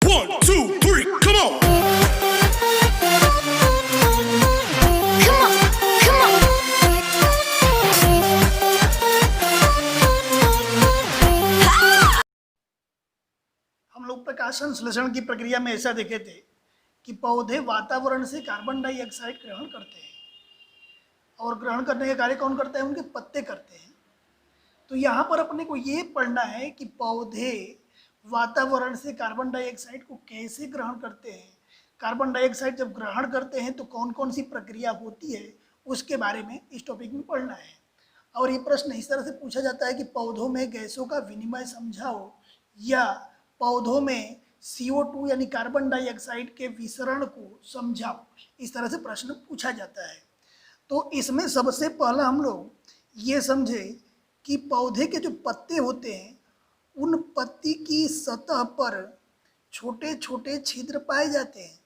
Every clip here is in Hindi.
1, 2, 3, come on. Come on, come on. हम लोग प्रकाश संश्लेषण की प्रक्रिया में ऐसा देखे थे कि पौधे वातावरण से कार्बन डाइऑक्साइड ग्रहण करते हैं और ग्रहण करने का कार्य कौन करता है? उनके पत्ते करते हैं। तो यहाँ पर अपने को ये पढ़ना है कि पौधे वातावरण से कार्बन डाइऑक्साइड को कैसे ग्रहण करते हैं, कार्बन डाइऑक्साइड जब ग्रहण करते हैं तो कौन कौन सी प्रक्रिया होती है, उसके बारे में इस टॉपिक में पढ़ना है। और ये प्रश्न इस तरह से पूछा जाता है कि पौधों में गैसों का विनिमय समझाओ, या पौधों में CO2 यानी कार्बन डाइऑक्साइड के विसरण को समझाओ। इस तरह से प्रश्न पूछा जाता है। तो इसमें सबसे पहला हम लोग ये समझे कि पौधे के जो पत्ते होते हैं उन पत्ती की सतह पर छोटे छोटे छिद्र पाए जाते हैं।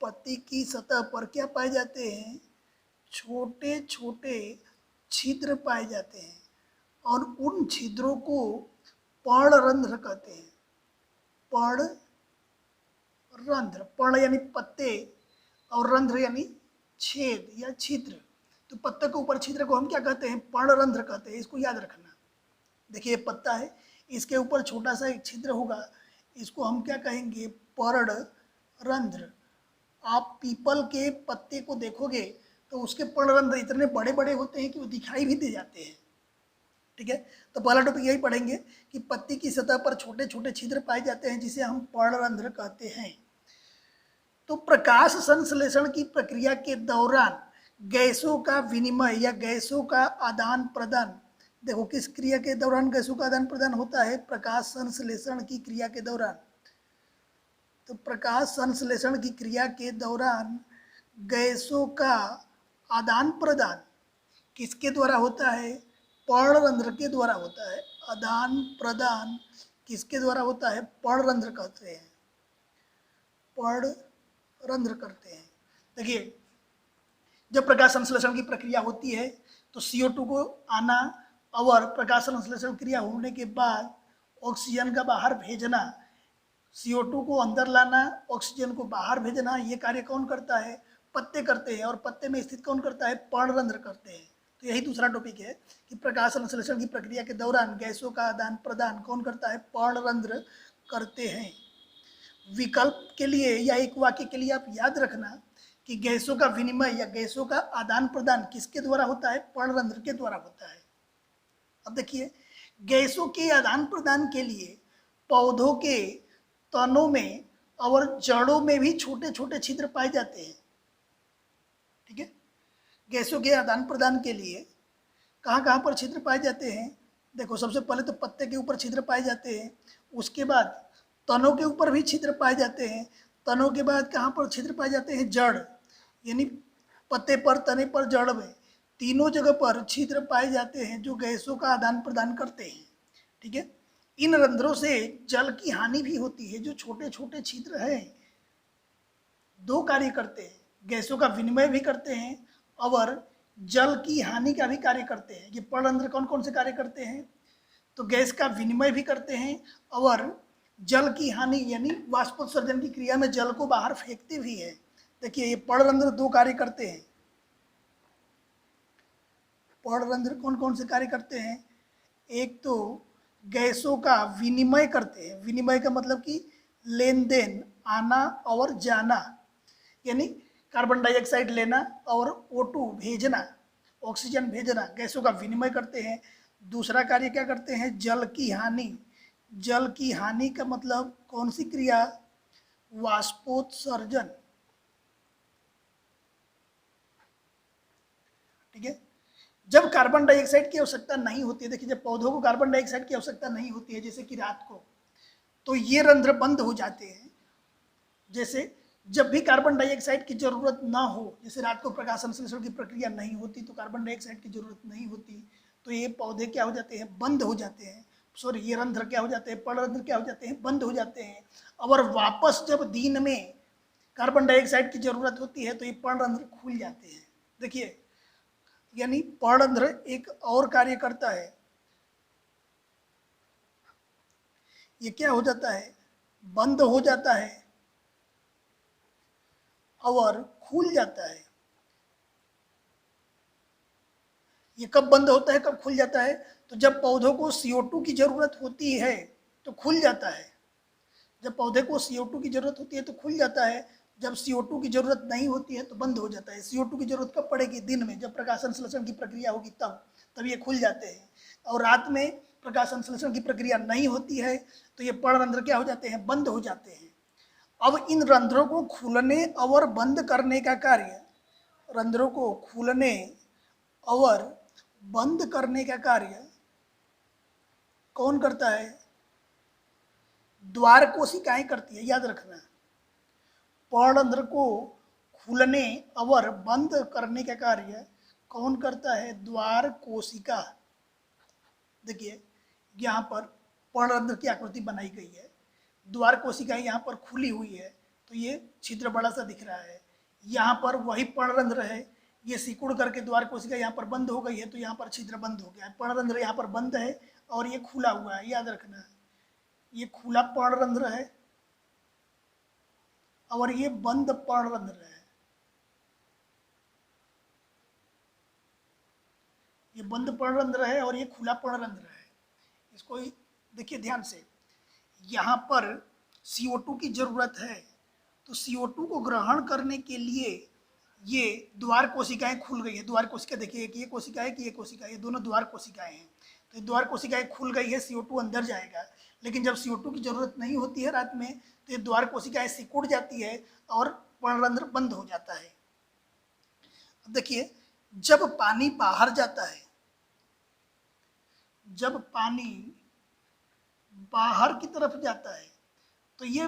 पत्ती की सतह पर क्या पाए जाते हैं? छोटे छोटे छिद्र पाए जाते हैं और उन छिद्रों को पर्णरंध्र कहते हैं। पर्णरंध्र, पर्ण यानी पत्ते और रंध्र यानी छेद या छिद्र। तो पत्ते के ऊपर छिद्र को हम क्या कहते हैं? पर्णरंध्र कहते हैं। इसको याद रखना। देखिए ये पत्ता है, इसके ऊपर छोटा सा एक छिद्र होगा, इसको हम क्या कहेंगे? पर्णरंध्र। आप पीपल के पत्ते को देखोगे तो उसके पर्णरंध्र इतने बड़े बड़े होते हैं कि वो दिखाई भी दे जाते हैं। ठीक है, तो पहला टॉपिक यही पढ़ेंगे कि पत्ती की सतह पर छोटे छोटे छिद्र पाए जाते हैं जिसे हम पर्णरंध्र कहते हैं। तो प्रकाश संश्लेषण की प्रक्रिया के दौरान गैसों का विनिमय या गैसों का आदान प्रदान, देखो किस क्रिया के दौरान गैसों का आदान प्रदान होता है? प्रकाश संश्लेषण की क्रिया के दौरान। तो प्रकाश संश्लेषण की क्रिया के दौरान गैसों का आदान प्रदान किसके द्वारा होता है? पर्णरंध्र के द्वारा होता है। आदान प्रदान किसके द्वारा होता है? पर्णरंध्र कहते हैं, पर्णरंध्र करते हैं। देखिए जब प्रकाश संश्लेषण की प्रक्रिया होती है तो CO2 को आना और प्रकाश संश्लेषण क्रिया होने के बाद ऑक्सीजन का बाहर भेजना, CO2 को अंदर लाना, ऑक्सीजन को बाहर भेजना, ये कार्य कौन करता है? पत्ते करते हैं। और पत्ते में स्थित कौन करता है? पर्णरंध्र करते हैं। तो यही दूसरा टॉपिक है कि प्रकाश संश्लेषण की प्रक्रिया के दौरान गैसों का आदान प्रदान कौन करता है? पर्णरंध्र करते हैं। विकल्प के लिए या एक वाक्य के लिए आप याद रखना कि गैसों का विनिमय या गैसों का आदान प्रदान किसके द्वारा होता है? पर्णरंध्र के द्वारा होता है। अब देखिए गैसों के आदान प्रदान के लिए पौधों के तनों में और जड़ों में भी छोटे छोटे छिद्र पाए जाते हैं। ठीक है, गैसों के आदान प्रदान के लिए कहाँ कहाँ पर छिद्र पाए जाते हैं? देखो सबसे पहले तो पत्ते के ऊपर छिद्र पाए जाते हैं, उसके बाद तनों के ऊपर भी छिद्र पाए जाते हैं, तनों के बाद कहाँ पर छिद्र पाए जाते हैं? जड़ यानी पत्ते पर, तने पर, जड़ में, तीनों जगह पर छिद्र पाए जाते हैं जो गैसों का आदान प्रदान करते हैं। ठीक है, इन रंध्रों से जल की हानि भी होती है। जो छोटे छोटे छिद्र हैं दो कार्य करते हैं, गैसों का विनिमय भी करते हैं और जल की हानि का भी कार्य करते हैं। ये पर्णरंध्र कौन कौन से कार्य करते हैं? तो गैस का विनिमय भी करते हैं और जल की हानि यानी वाष्पोत्सर्जन की क्रिया में जल को बाहर फेंकते भी हैं। देखिए ये पर्णरंध्र दो कार्य करते हैं। पर्णरंध्र कौन कौन से कार्य करते हैं? एक तो गैसों का विनिमय करते हैं। विनिमय का मतलब कि लेन देन, आना और जाना, यानी कार्बन डाइऑक्साइड लेना और O2 भेजना, ऑक्सीजन भेजना, गैसों का विनिमय करते हैं। दूसरा कार्य क्या करते हैं? जल की हानि। जल की हानि का मतलब कौन सी क्रिया? वाष्पोत्सर्जन। ठीक है, जब कार्बन डाइऑक्साइड की आवश्यकता नहीं होती है, देखिए जब पौधों को कार्बन डाइऑक्साइड की आवश्यकता नहीं होती है जैसे कि रात को, तो ये रंध्र बंद हो जाते हैं। जैसे जब भी कार्बन डाइऑक्साइड की जरूरत ना हो, जैसे रात को प्रकाश संश्लेषण की प्रक्रिया नहीं होती तो कार्बन डाइऑक्साइड की जरूरत नहीं होती, तो ये पौधे क्या हो जाते हैं? बंद हो जाते हैं। सॉरी, ये रंध्र क्या हो जाते हैं? पर्णरंध्र क्या हो जाते हैं? बंद हो जाते हैं। और वापस जब दिन में कार्बन डाइऑक्साइड की जरूरत होती है तो ये पर्णरंध्र खुल जाते हैं। देखिए यानी पर्णरंध्र एक और कार्य करता है। ये क्या हो जाता है? बंद हो जाता है और खुल जाता है। ये कब बंद होता है, कब खुल जाता है? तो जब पौधों को CO2 की जरूरत होती है तो खुल जाता है। जब पौधे को CO2 की जरूरत होती है तो खुल जाता है। जब CO2 की जरूरत नहीं होती है तो बंद हो जाता है। CO2 की जरूरत कब पड़ेगी? दिन में, जब प्रकाश संश्लेषण की प्रक्रिया होगी तब ये खुल जाते हैं। और रात में प्रकाश संश्लेषण की प्रक्रिया नहीं होती है तो ये पर्णरंध्र क्या हो जाते हैं? बंद हो जाते हैं। अब इन रंध्रों को खुलने और बंद करने का कार्य, रंध्रों को खुलने और बंद करने का कार्य कौन करता है? द्वार कोशिकाएं करती है, याद रखना। पर्णरंध्र को खुलने और बंद करने का कार्य कौन करता है? द्वार कोशिका। देखिए यहाँ पर पर्णरंध्र की आकृति बनाई गई है, द्वार कोशिकाएं यहाँ पर खुली हुई है तो ये छिद्र बड़ा सा दिख रहा है। यहाँ पर वही पर्णरंध्र है, ये सिकुड़ करके द्वार कोशिका यहाँ पर बंद हो गई है तो यहाँ पर छिद्र बंद हो गया है। पर्णरंध्र यहाँ पर बंद है और ये खुला हुआ है, याद रखना। ये खुला पर्णरंध्र है और ये बंद पर्णरंध्र है। ये बंद पर्णरंध्र है और ये खुला पर्णरंध्र है। इसको देखिए ध्यान से, यहाँ पर CO2 की जरूरत है तो CO2 को ग्रहण करने के लिए ये द्वार कोशिकाएं खुल गई है। द्वार कोशिका देखिए, एक ये कोशिका है कि ये कोशिका, ये दोनों द्वार कोशिकाएं हैं। तो ये द्वार कोशिकाएं खुल गई है, CO2 अंदर जाएगा। लेकिन जब CO2 की जरूरत नहीं होती है रात में तो ये द्वार कोशिकाएं सिकुड़ जाती है और पर्णरंध्र बंद हो जाता है। अब देखिए, जब पानी बाहर जाता है, जब पानी बाहर की तरफ जाता है तो ये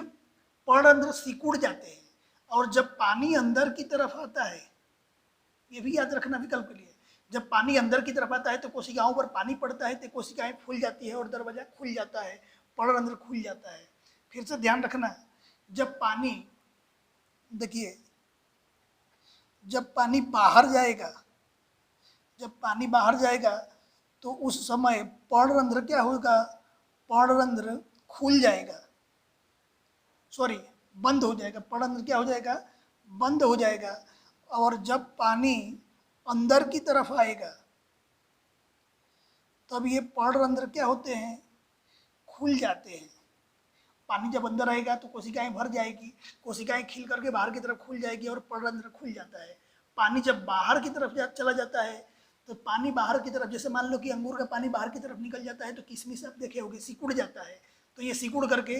पर्णरंध्र सिकुड़ जाते हैं। और जब पानी अंदर की तरफ आता है, ये भी याद रखना विकल्प के लिए, जब पानी अंदर की तरफ आता है तो कोशिकाओं पर पानी पड़ता है तो कोशिकाएं फूल जाती है और दरवाजा खुल जाता है, पर्णरंध्र खुल जाता है। फिर से ध्यान रखना, जब पानी, देखिए जब पानी बाहर जाएगा, जब पानी बाहर जाएगा तो उस समय पर्णरंध्र क्या होगा? पर्णरंध्र खुल जाएगा, सॉरी बंद हो जाएगा। पर्णरंध्र क्या हो जाएगा? बंद हो जाएगा। और जब पानी अंदर की तरफ आएगा तब ये पर्णरंध्र क्या होते हैं? खुल जाते हैं। पानी जब अंदर आएगा तो कोशिकाएं भर जाएगी, कोशिकाएं खिल करके बाहर की तरफ खुल जाएगी और पर्णरंध्र खुल जाता है। पानी जब बाहर की तरफ चला जाता है तो पानी बाहर की तरफ, जैसे मान लो कि अंगूर का पानी बाहर की तरफ निकल जाता है तो किशमिश आप देखे होंगे सिकुड़ जाता है, तो ये सिकुड़ करके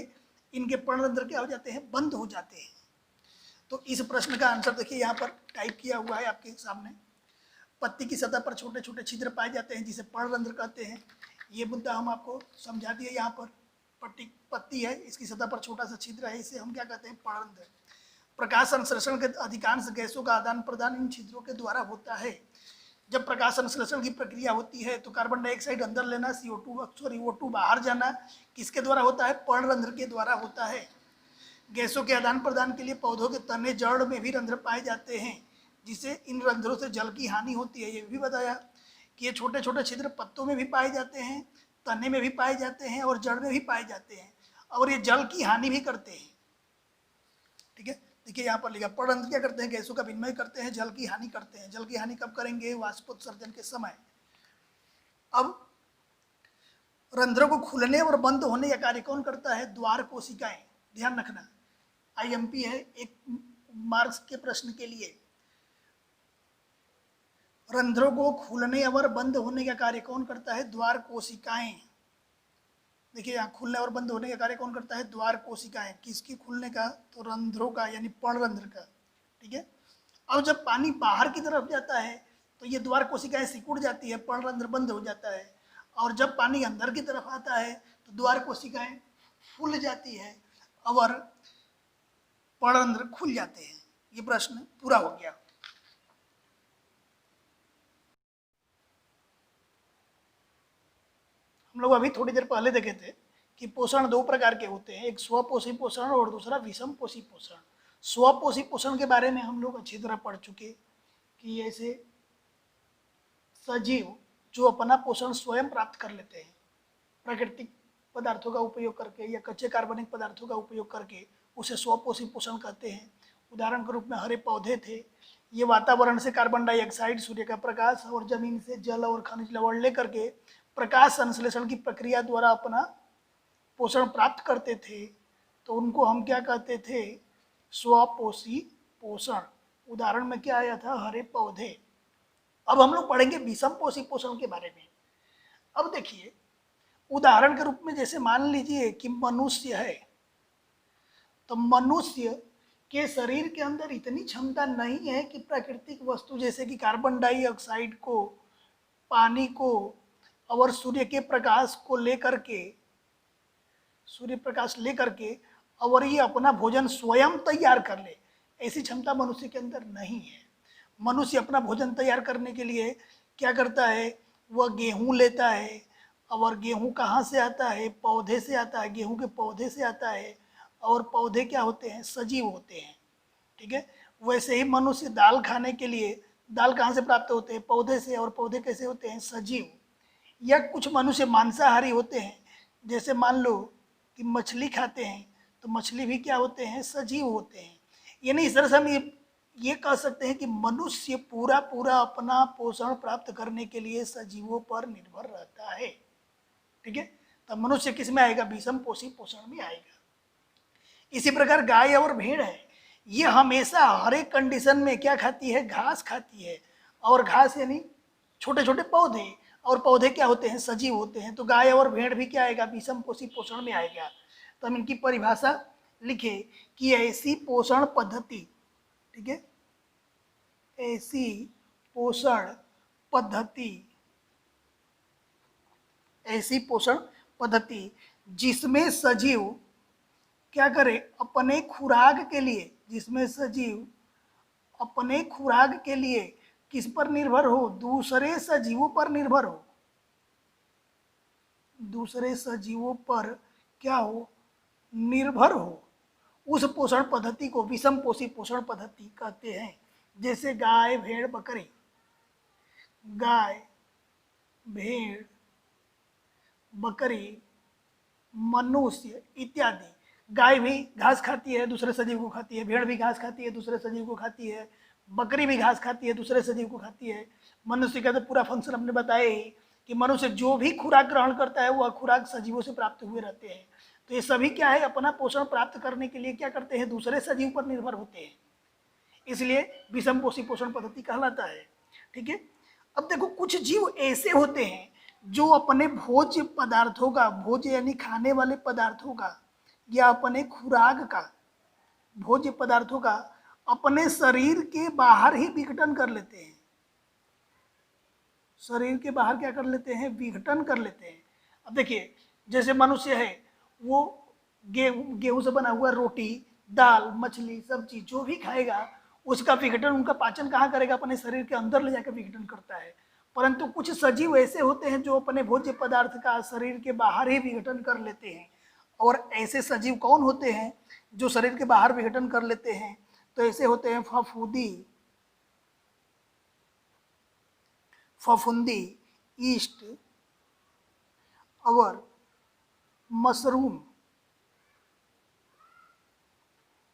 इनके पर्णरंध्र क्या हो जाते हैं? बंद हो जाते हैं। तो इस प्रश्न का आंसर देखिए यहाँ पर टाइप किया हुआ है आपके सामने। पत्ती की सतह पर छोटे छोटे छिद्र पाए जाते हैं जिसे पर्णरंध्र कहते हैं। ये मुद्दा हम आपको समझा दिए। यहाँ पर पत्ती है, इसकी सतह पर छोटा सा छिद्र है, इसे हम क्या कहते हैं? पर्णरंध्र। प्रकाश संश्लेषण के अधिकांश गैसों का आदान प्रदान इन छिद्रों के द्वारा होता है। जब प्रकाश संश्लेषण की प्रक्रिया होती है तो कार्बन डाइऑक्साइड अंदर लेना, O2 बाहर जाना किसके द्वारा होता है? पर्णरंध्र के द्वारा होता है। गैसों के आदान प्रदान के लिए पौधों के तने जड़ में भी रंध्र पाए जाते हैं, जिसे इन रंध्रों से जल की हानि होती है। ये भी बताया कि ये छोटे छोटे छिद्र पत्तों में भी पाए जाते हैं, तने में भी पाए जाते हैं और जड़ में भी पाए जाते हैं, और ये जल की हानि भी करते हैं। ठीक है, देखिए यहाँ पर लिखा, पर्णरंध्र क्या करते हैं? गैसों का विनिमय करते हैं, जल की हानि करते हैं। जल की हानि कब करेंगे? वाष्पोत्सर्जन के समय। अब रंध्रों को खुलने और बंद होने का कार्य कौन करता है? द्वार कोशिकाएं। ध्यान रखना, IMP है, 1 मार्क्स के प्रश्न के लिए। रंध्रों को खुलने और बंद होने का कार्य कौन करता है? द्वार कोशिकाएं। देखिए यहाँ खुलने और बंद होने का कार्य कौन करता है? द्वार कोशिकाएं। किसकी खुलने का? तो रंध्रों का, यानी पर्णरंध्र का। ठीक है, अब जब पानी बाहर की तरफ जाता है तो ये द्वार कोशिकाएं सिकुड़ जाती है, पर्णरंध्र बंद हो जाता है। और जब पानी अंदर की तरफ आता है तो द्वार कोशिकाएं फूल जाती है और पर्णरंध्र खुल जाते हैं। ये प्रश्न पूरा हो गया। हम लोग अभी थोड़ी देर पहले देखे थे कि पोषण 2 प्रकार के होते हैं, एक स्वपोषी पोषण और दूसरा विषम पोषी पोषण। स्वपोषी पोषण के बारे में हम लोग अच्छी तरह पढ़ चुके कि ऐसे सजीव जो अपना पोषण स्वयं प्राप्त कर लेते हैं, प्राकृतिक पदार्थों का उपयोग करके या कच्चे कार्बनिक पदार्थों का उपयोग करके उसे स्वपोषी पोषण कहते हैं। उदाहरण के रूप में हरे पौधे थे, ये वातावरण से कार्बन डाइऑक्साइड, सूर्य का प्रकाश और जमीन से जल और खनिज लवण लेकर के प्रकाश संश्लेषण की प्रक्रिया द्वारा अपना पोषण प्राप्त करते थे, तो उनको हम क्या कहते थे? स्वपोषी पोषण। उदाहरण में क्या आया था? हरे पौधे। अब हम लोग पढ़ेंगे विषम पोषी पोषण के बारे में। अब देखिए, उदाहरण के रूप में जैसे मान लीजिए कि मनुष्य है, तो मनुष्य के शरीर के अंदर इतनी क्षमता नहीं है कि प्राकृतिक वस्तु जैसे कि कार्बन डाइऑक्साइड को, पानी को और सूर्य के प्रकाश को लेकर के, और ये अपना भोजन स्वयं तैयार कर ले, ऐसी क्षमता मनुष्य के अंदर नहीं है। मनुष्य अपना भोजन तैयार करने के लिए क्या करता है? वह गेहूं लेता है, और गेहूं कहाँ से आता है? पौधे से आता है, गेहूं के पौधे से आता है, और पौधे क्या होते हैं? सजीव होते हैं। ठीक है, वैसे ही मनुष्य दाल खाने के लिए, दाल कहाँ से प्राप्त होते हैं? पौधे से, और पौधे कैसे होते हैं? सजीव। या कुछ मनुष्य मांसाहारी होते हैं, जैसे मान लो कि मछली खाते हैं, तो मछली भी क्या होते हैं? सजीव होते हैं। यानी इस तरह से हम ये कह सकते हैं कि मनुष्य पूरा अपना पोषण प्राप्त करने के लिए सजीवों पर निर्भर रहता है। ठीक है, तब मनुष्य किस में आएगा? विषम पोषी पोषण में आएगा। इसी प्रकार गाय और भेड़ है, ये हमेशा हर एक कंडीशन में क्या खाती है? घास खाती है। और घास यानी छोटे छोटे पौधे, और पौधे क्या होते हैं? सजीव होते हैं। तो गाय और भेड़ भी क्या आएगा? विषम पोषी पोषण में आएगा। तो हम इनकी परिभाषा लिखे कि ऐसी पोषण पद्धति, ठीक है, ऐसी पोषण पद्धति जिसमें सजीव क्या करे? अपने खुराक के लिए, जिसमें सजीव अपने खुराक के लिए किस पर निर्भर हो? दूसरे सजीवों पर निर्भर हो। दूसरे सजीवों पर क्या हो? निर्भर हो। उस पोषण पद्धति को विषम पोषी पोषण पद्धति कहते हैं। जैसे गाय, भेड़, बकरी, गाय, भेड़, बकरी, मनुष्य इत्यादि। गाय भी घास खाती है, दूसरे सजीव को खाती है। भेड़ भी घास खाती है, दूसरे सजीव को खाती है। बकरी भी घास खाती है, दूसरे सजीव को खाती है। मनुष्य का तो पूरा फंक्शन हमने बताया ही कि मनुष्य जो भी खुराक ग्रहण करता है वह खुराक सजीवों से प्राप्त हुए रहते हैं। तो ये सभी क्या है? अपना पोषण प्राप्त करने के लिए क्या करते हैं? दूसरे सजीव पर निर्भर होते हैं। इसलिए विषम पोषी पोषण पद्धति कहलाता है। ठीक है, अब देखो, कुछ जीव ऐसे होते हैं जो अपने भोज्य पदार्थों का, भोज्य यानी खाने वाले पदार्थों का, या अपने खुराक का, भोज्य पदार्थों का अपने शरीर के बाहर ही विघटन कर लेते हैं। शरीर के बाहर क्या कर लेते हैं? विघटन कर लेते हैं। अब देखिए, जैसे मनुष्य है, वो गेहूं से बना हुआ रोटी, दाल, मछली, सब्जी जो भी खाएगा उसका विघटन, उनका पाचन कहाँ करेगा? अपने शरीर के अंदर ले जाकर विघटन करता है। परंतु कुछ सजीव ऐसे होते हैं जो अपने भोज्य पदार्थ का शरीर के बाहर ही विघटन कर लेते हैं। और ऐसे सजीव कौन होते हैं जो शरीर के बाहर विघटन कर लेते हैं? तो ऐसे होते हैं फफूंदी, ईस्ट और मशरूम।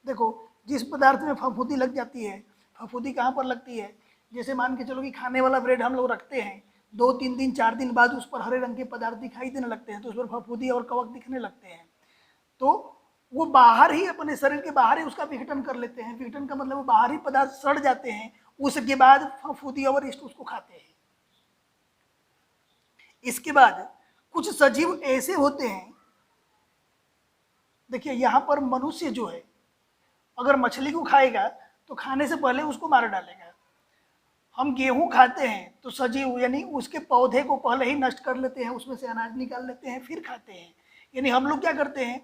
देखो, जिस पदार्थ में फफूंदी लग जाती है, फफूंदी कहाँ पर लगती है? जैसे मान के चलो कि खाने वाला ब्रेड हम लोग रखते हैं, 2-3 दिन 4 दिन बाद उस पर हरे रंग के पदार्थ दिखाई देने लगते हैं, तो उस पर फफूंदी और कवक दिखने लगते हैं। तो वो बाहर ही, अपने शरीर के बाहर ही उसका विघटन कर लेते हैं। विघटन का मतलब वो बाहरी पदार्थ सड़ जाते हैं, उसके बाद फफूंदी और ईस्ट उसको खाते हैं। इसके बाद कुछ सजीव ऐसे होते हैं, देखिए यहाँ पर मनुष्य जो है, अगर मछली को खाएगा तो खाने से पहले उसको मार डालेगा। हम गेहूं खाते हैं तो सजीव यानी उसके पौधे को पहले ही नष्ट कर लेते हैं, उसमें से अनाज निकाल लेते हैं, फिर खाते हैं। यानी हम लोग क्या करते हैं?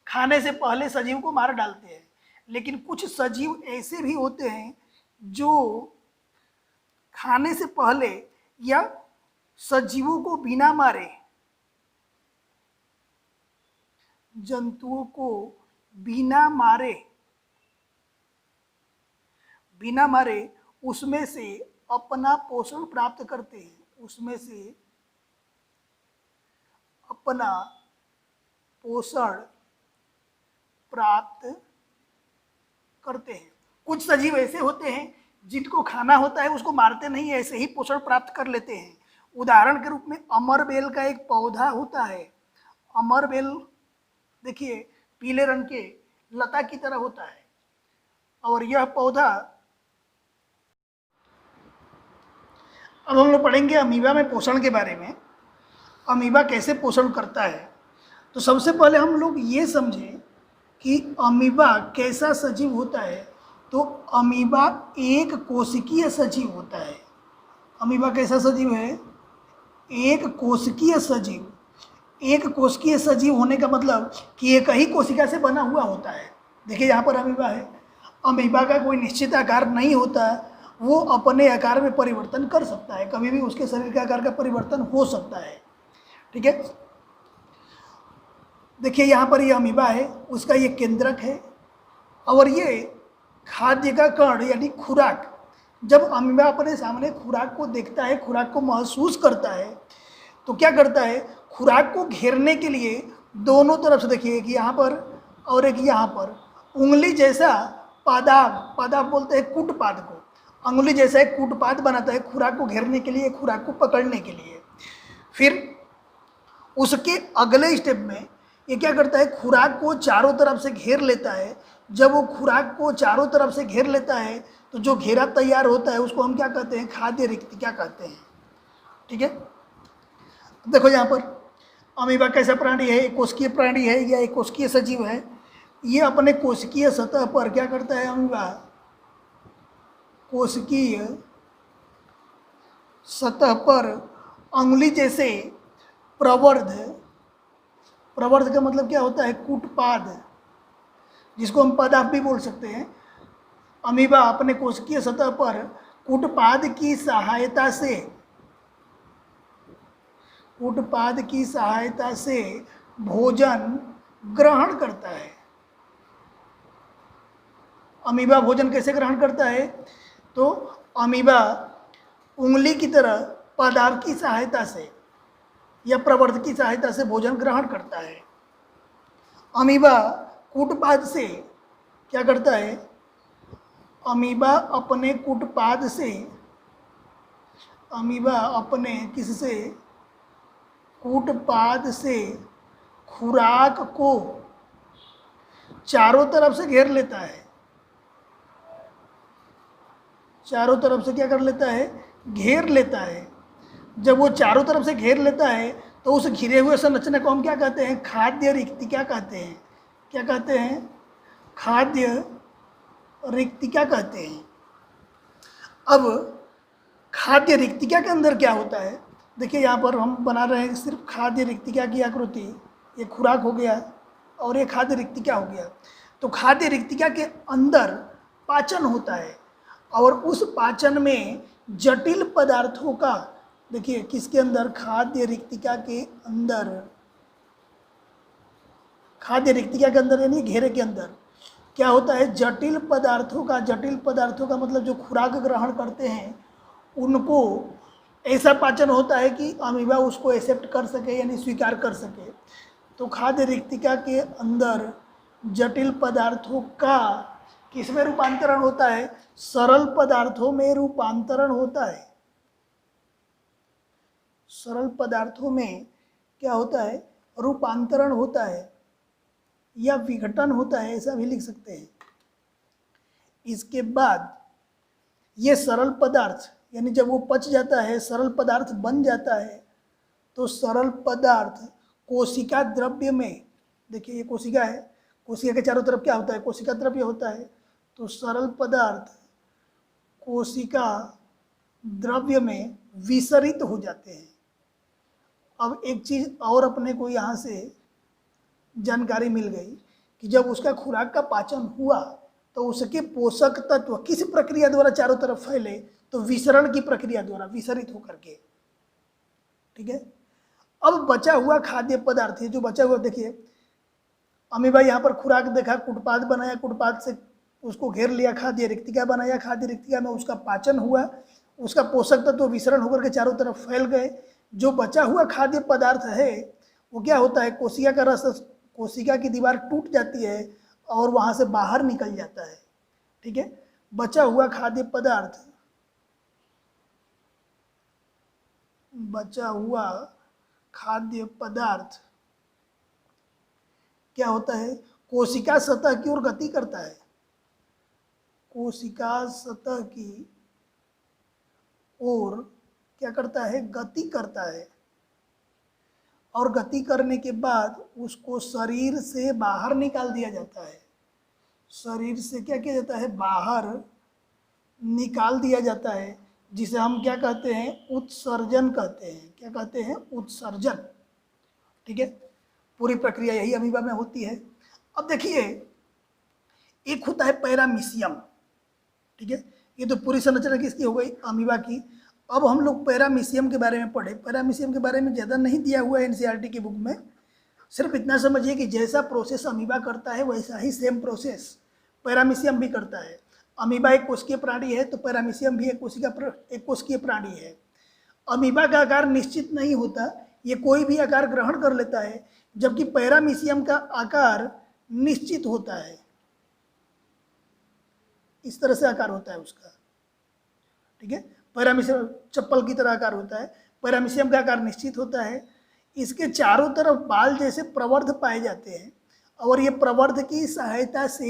खाने से पहले सजीव को मार डालते हैं। लेकिन कुछ सजीव ऐसे भी होते हैं जो खाने से पहले या सजीवों को बिना मारे, जंतुओं को बिना मारे उसमें से अपना पोषण प्राप्त करते हैं, उसमें से अपना पोषण प्राप्त करते हैं। कुछ सजीव ऐसे होते हैं जिनको खाना होता है उसको मारते नहीं, ऐसे ही पोषण प्राप्त कर लेते हैं। उदाहरण के रूप में अमरबेल का एक पौधा होता है। अमरबेल देखिए पीले रंग के लता की तरह होता है, और यह पौधा, अब हम लोग पढ़ेंगे अमीबा में पोषण के बारे में। अमीबा कैसे पोषण करता है, तो सबसे पहले हम लोग ये समझें कि अमीबा कैसा सजीव होता है। तो अमीबा एक कोशिकीय सजीव होता है। अमीबा कैसा सजीव है? एक कोशिकीय सजीव। एक कोशिकीय सजीव होने का मतलब कि एक ही कोशिका से बना हुआ होता है। देखिए यहाँ पर अमीबा है। अमीबा का कोई निश्चित आकार नहीं होता, वो अपने आकार में परिवर्तन कर सकता है, कभी भी उसके शरीर के आकार का परिवर्तन हो सकता है। ठीक है, देखिए यहाँ पर ये अमीबा है, उसका ये केंद्रक है, और ये खाद्य का कण यानी खुराक, जब अमीबा अपने सामने खुराक को देखता है, खुराक को महसूस करता है, तो क्या करता है, खुराक को घेरने के लिए दोनों तरफ से, देखिए एक यहाँ पर और एक यहाँ पर, उंगली जैसा पादाब, पादाब बोलते हैं कूटपाद को, अंगुली जैसा एक कूटपाद बनाता है खुराक को घेरने के लिए, खुराक को पकड़ने के लिए। फिर उसके अगले स्टेप में ये क्या करता है, खुराक को चारों तरफ से घेर लेता है। जब वो खुराक को चारों तरफ से घेर लेता है तो जो घेरा तैयार होता है उसको हम क्या कहते हैं, खाद्य रिक्तिका कहते हैं। ठीक है, देखो यहाँ पर अमीबा कैसा प्राणी है, एक कोशिकीय प्राणी है या एक कोशिकीय सजीव है। ये अपने कोशिकीय सतह पर क्या करता है, अमीबा कोशिकीय सतह पर अंगुली जैसे प्रवर्ध, प्रवर्ध का मतलब क्या होता है, कूटपाद, जिसको हम पदार्थ भी बोल सकते हैं। अमीबा अपने कोशिकीय सतह पर कूटपाद की सहायता से, कूटपाद की सहायता से भोजन ग्रहण करता है। अमीबा भोजन कैसे ग्रहण करता है, तो अमीबा उंगली की तरह पदार्थ की सहायता से या प्रवर्ध की सहायता से भोजन ग्रहण करता है। अमीबा कूटपाद से क्या करता है, अमीबा अपने कूटपाद से, अमीबा अपने किससे, कूटपाद से खुराक को चारों तरफ से घेर लेता है। चारों तरफ से क्या कर लेता है, घेर लेता है। जब वो चारों तरफ से घेर लेता है तो उस घिरे हुए संरचना को हम क्या कहते हैं, खाद्य रिक्तिका कहते हैं। क्या कहते हैं, खाद्य रिक्तिका कहते हैं। अब खाद्य रिक्तिका के अंदर क्या होता है, देखिए यहाँ पर हम बना रहे हैं सिर्फ खाद्य रिक्तिका की आकृति। ये खुराक हो गया और ये खाद्य रिक्तिका हो गया। तो खाद्य रिक्तिका के अंदर पाचन होता है, और उस पाचन में जटिल पदार्थों का, देखिए किसके अंदर, खाद्य रिक्तिका के अंदर, खाद्य रिक्तिका के अंदर यानी घेरे के अंदर क्या होता है, जटिल पदार्थों का, जटिल पदार्थों का मतलब जो खुराक ग्रहण करते हैं उनको ऐसा पाचन होता है कि अमीबा उसको एक्सेप्ट कर सके यानी स्वीकार कर सके। तो खाद्य रिक्तिका के अंदर जटिल पदार्थों का किस में रूपांतरण होता है, सरल पदार्थों में रूपांतरण होता है। सरल पदार्थों में क्या होता है, रूपांतरण होता है या विघटन होता है, ऐसा भी लिख सकते हैं। इसके बाद ये सरल पदार्थ यानी जब वो पच जाता है, सरल पदार्थ बन जाता है, तो सरल पदार्थ कोशिका द्रव्य में, देखिए ये कोशिका है, कोशिका के चारों तरफ क्या होता है, कोशिका द्रव्य होता है। तो सरल पदार्थ कोशिका द्रव्य में विसरित हो जाते हैं। अब एक चीज़ और अपने को यहाँ से जानकारी मिल गई कि जब उसका खुराक का पाचन हुआ तो उसके पोषक तत्व किस प्रक्रिया द्वारा चारों तरफ फैले, तो विसरण की प्रक्रिया द्वारा, विसरित होकर के। ठीक है, अब बचा हुआ खाद्य पदार्थ है, जो बचा हुआ, देखिए अमीबा यहाँ पर खुराक देखा, कुटपाद बनाया, कुटपाद से उसको घेर लिया, खाद्य रिक्तिका बनाया, खाद्य रिक्तिका में उसका पाचन हुआ, उसका पोषक तत्व विसरण होकर के चारों तरफ फैल गए। जो बचा हुआ खाद्य पदार्थ है वो क्या होता है, कोशिका का रस, कोशिका की दीवार टूट जाती है और वहाँ से बाहर निकल जाता है। ठीक है, बचा हुआ खाद्य पदार्थ, बचा हुआ खाद्य पदार्थ क्या होता है, कोशिका सतह की ओर गति करता है, कोशिका सतह की ओर क्या करता है, गति करता है, और गति करने के बाद उसको शरीर से बाहर निकाल दिया जाता है। शरीर से क्या किया जाता है, बाहर निकाल दिया जाता है, जिसे हम क्या कहते हैं, उत्सर्जन कहते हैं। क्या कहते हैं, उत्सर्जन। ठीक है, पूरी प्रक्रिया यही अमीबा में होती है। अब देखिए, एक होता है पैरामीशियम। ठीक है, ये तो पूरी संरचना किसकी हो गई, अमीबा की। अब हम लोग पैरामीशियम के बारे में पढ़े। पैरामीशियम के बारे में ज़्यादा नहीं दिया हुआ है एनसीईआरटी की बुक में, सिर्फ इतना समझिए कि जैसा प्रोसेस अमीबा करता है वैसा ही सेम प्रोसेस पैरामीशियम भी करता है। अमीबा एक कोशिकीय प्राणी है तो पैरामीशियम भी एक कोशिकीय प्राणी है। अमीबा का आकार निश्चित नहीं होता, ये कोई भी आकार ग्रहण कर लेता है, जबकि पैरामीशियम का आकार निश्चित होता है। इस तरह से आकार होता है उसका। ठीक है, पैरामीशियम चप्पल की तरह आकार होता है, पैरामीशियम का आकार निश्चित होता है। इसके चारों तरफ बाल जैसे प्रवर्ध पाए जाते हैं और ये प्रवर्ध की सहायता से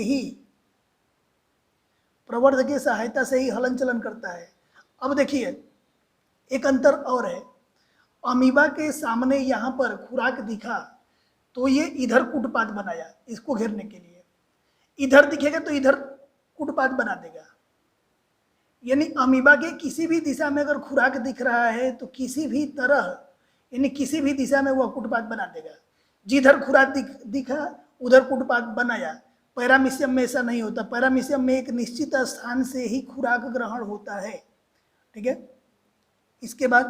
ही हलन चलन करता है। अब देखिए, एक अंतर और है, अमीबा के सामने यहाँ पर खुराक दिखा तो ये इधर कूटपाथ बनाया इसको घेरने के लिए, इधर दिखेगा तो इधर कूटपाथ बना देगा। यानी अमीबा के किसी भी दिशा में अगर खुराक दिख रहा है तो किसी भी तरह, यानी किसी भी दिशा में वह कूटपाथ बना देगा। जिधर खुराक दिखा उधर कूटपाथ बनाया। पैरामीशियम में ऐसा नहीं होता, पैरामीशियम में एक निश्चित स्थान से ही खुराक ग्रहण होता है। ठीक है, इसके बाद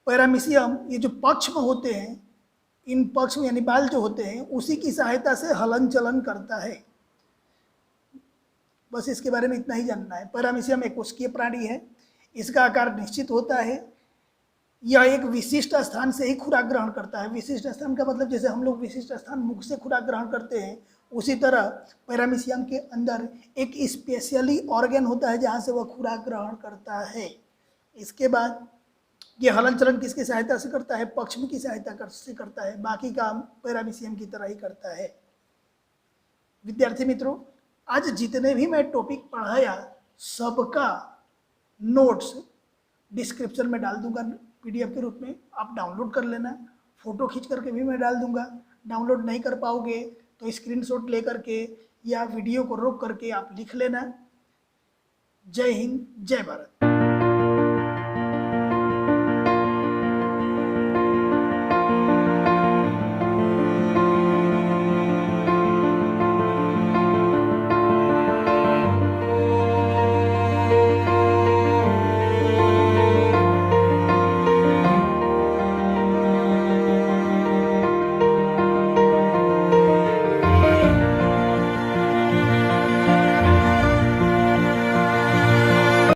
पैरामीशियम ये जो पक्ष में होते हैं, इन पक्ष में यानी बाल जो होते हैं उसी की सहायता से हलन चलन करता है। बस इसके बारे में इतना ही जानना है। पैरामीशियम एक कोशिकीय प्राणी है, इसका आकार निश्चित होता है, यह एक विशिष्ट स्थान से ही खुराक ग्रहण करता है। विशिष्ट स्थान का मतलब जैसे हम लोग विशिष्ट स्थान मुख से खुराक ग्रहण करते हैं, उसी तरह पैरामीशियम के अंदर एक स्पेशली ऑर्गन होता है जहाँ से वह खुराक ग्रहण करता है। इसके बाद ये हलन चलन किसकी सहायता से करता है, पक्ष्म की सहायता से करता है। बाकी काम पैरामीशियम की तरह ही करता है। विद्यार्थी मित्रों, आज जितने भी मैं टॉपिक पढ़ाया सबका नोट्स डिस्क्रिप्शन में डाल दूंगा पीडीएफ के रूप में, आप डाउनलोड कर लेना। फ़ोटो खींच करके भी मैं डाल दूंगा। डाउनलोड नहीं कर पाओगे तो स्क्रीनशॉट ले करके या वीडियो को रोक करके आप लिख लेना। जय हिंद, जय भारत।